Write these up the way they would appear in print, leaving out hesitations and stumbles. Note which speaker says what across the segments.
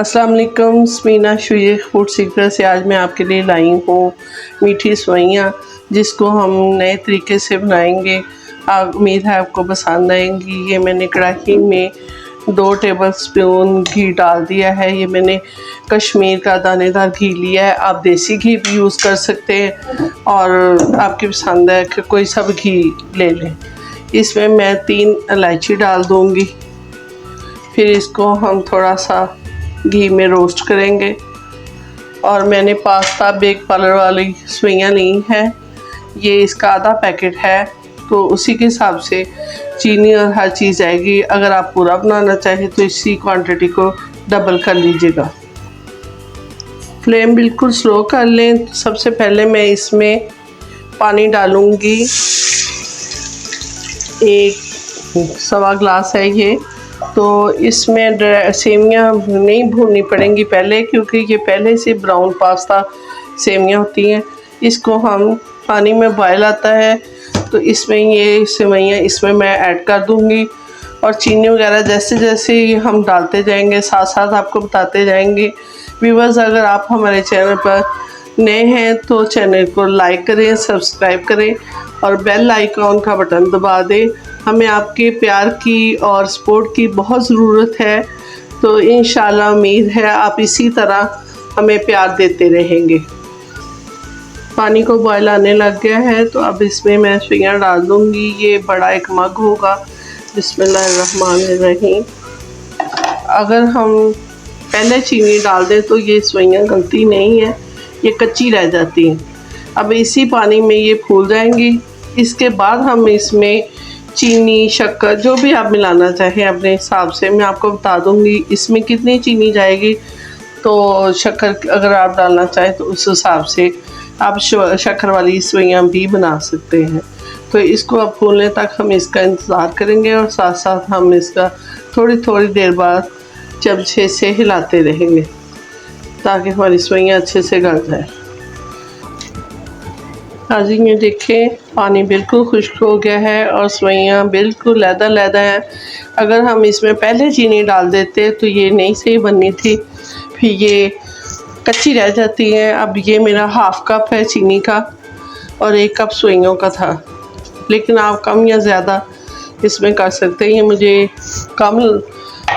Speaker 1: अस्सलाम वालेकुम, स्मीना शुयख food secret से आज मैं आपके लिए लाई हूँ मीठी सेवइयाँ, जिसको हम नए तरीके से बनाएंगे। उम्मीद है आपको पसंद आएंगी। ये मैंने कढ़ाई में 2 टेबल स्पून घी डाल दिया है। ये मैंने कश्मीर का दानेदार घी लिया है। आप देसी घी भी यूज़ कर सकते हैं और आपकी पसंद है कि कोई सा भी घी ले लें। इसमें मैं 3 इलायची डाल दूँगी। फिर इसको हम थोड़ा सा घी में रोस्ट करेंगे। और मैंने पास्ता बेक पार्लर वाली सेवइयाँ ली हैं। ये इसका आधा पैकेट है, तो उसी के हिसाब से चीनी और हर चीज़ आएगी। अगर आप पूरा बनाना चाहें तो इसी क्वांटिटी को डबल कर लीजिएगा। फ्लेम बिल्कुल स्लो कर लें। सबसे पहले मैं इसमें पानी डालूँगी। 1 सवा गिलास है ये। तो इसमें सेवइयाँ नहीं भूननी पड़ेंगी पहले, क्योंकि ये पहले से ब्राउन पास्ता सेवइयाँ होती हैं। इसको हम पानी में बॉयल आता है तो इसमें ये सेवइयाँ इसमें मैं ऐड कर दूँगी। और चीनी वगैरह जैसे जैसे ये हम डालते जाएंगे साथ साथ आपको बताते जाएंगे। व्यूअर्स, अगर आप हमारे चैनल पर नए हैं तो चैनल को लाइक करें, सब्सक्राइब करें और बेल आइकॉन का बटन दबा दें। हमें आपके प्यार की और सपोर्ट की बहुत ज़रूरत है। तो इंशाल्लाह उम्मीद है आप इसी तरह हमें प्यार देते रहेंगे। पानी को बॉयल आने लग गया है, तो अब इसमें मैं सेवइयाँ डाल दूँगी। ये बड़ा एक मग होगा। बिस्मिल्लाहिर्रहमानिर्रहीम। अगर हम पहले चीनी डाल दें तो ये सेवइयाँ गलती नहीं है, ये कच्ची रह जाती हैं। अब इसी पानी में ये फूल जाएंगी। इसके बाद हम इसमें चीनी, शक्कर जो भी आप मिलाना चाहें अपने हिसाब से मैं आपको बता दूंगी इसमें कितनी चीनी जाएगी। तो शक्कर अगर आप डालना चाहें तो उस हिसाब से आप शक्कर वाली सेवइयाँ भी बना सकते हैं। तो इसको अब फूलने तक हम इसका इंतज़ार करेंगे और साथ साथ हम इसका थोड़ी थोड़ी देर बाद चमचे से हिलाते रहेंगे ताकि हमारी सेवइयाँ अच्छे से गल जाए। आज ये देखें, पानी बिल्कुल खुश्क हो गया है और सेवइयाँ बिल्कुल लैदा है। अगर हम इसमें पहले चीनी डाल देते तो ये नहीं सही बननी थी, फिर ये कच्ची रह जाती हैं। अब ये मेरा हाफ़ कप है चीनी का और 1 कप सेवइयों का था, लेकिन आप कम या ज़्यादा इसमें कर सकते हैं। ये मुझे कम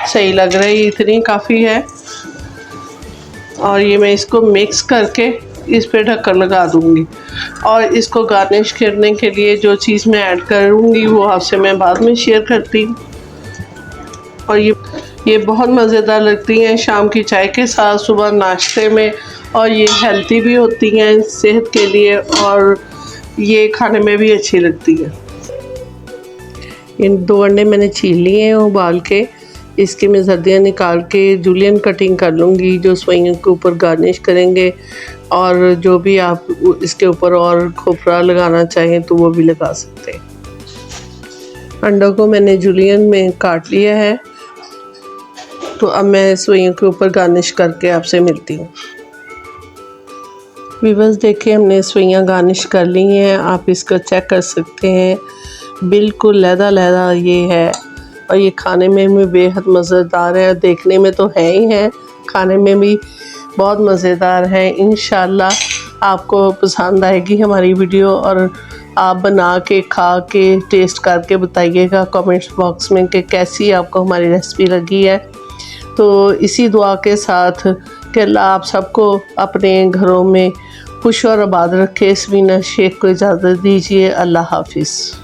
Speaker 1: सही लग रहा है, इतनी काफ़ी है। और ये मैं इसको मिक्स करके इस पे ढक्कन लगा दूँगी। और इसको गार्निश करने के लिए जो चीज़ मैं ऐड करूँगी वो आपसे मैं बाद में शेयर करती हूँ। और ये बहुत मज़ेदार लगती हैं शाम की चाय के साथ, सुबह नाश्ते में। और ये हेल्दी भी होती हैं सेहत के लिए और ये खाने में भी अच्छी लगती है। इन 2 अंडे मैंने छील लिए हैं उबाल के। इसकी मैं जर्दियाँ निकाल के जूलियन कटिंग कर लूँगी, जो सेवइयों के ऊपर गार्निश करेंगे। और जो भी आप इसके ऊपर और खोपरा लगाना चाहें तो वो भी लगा सकते हैं। अंडों को मैंने जूलियन में काट लिया है, तो अब मैं सेवइयों के ऊपर गार्निश करके आपसे मिलती हूँ। व्यूअर्स, देखिए हमने सेवइयाँ गार्निश कर ली हैं। आप इसको चेक कर सकते हैं, बिल्कुल लैदा ये है। और ये खाने में भी बेहद मज़ेदार है। देखने में तो है ही है, खाने में भी बहुत मज़ेदार है। इंशाल्लाह आपको पसंद आएगी हमारी वीडियो और आप बना के खा के टेस्ट करके बताइएगा कमेंट्स बॉक्स में कि कैसी आपको हमारी रेसिपी लगी है। तो इसी दुआ के साथ कि अल्लाह आप सबको अपने घरों में खुश और आबाद रखे। स्मीना शेख को इजाज़त दीजिए। अल्लाह हाफिज़।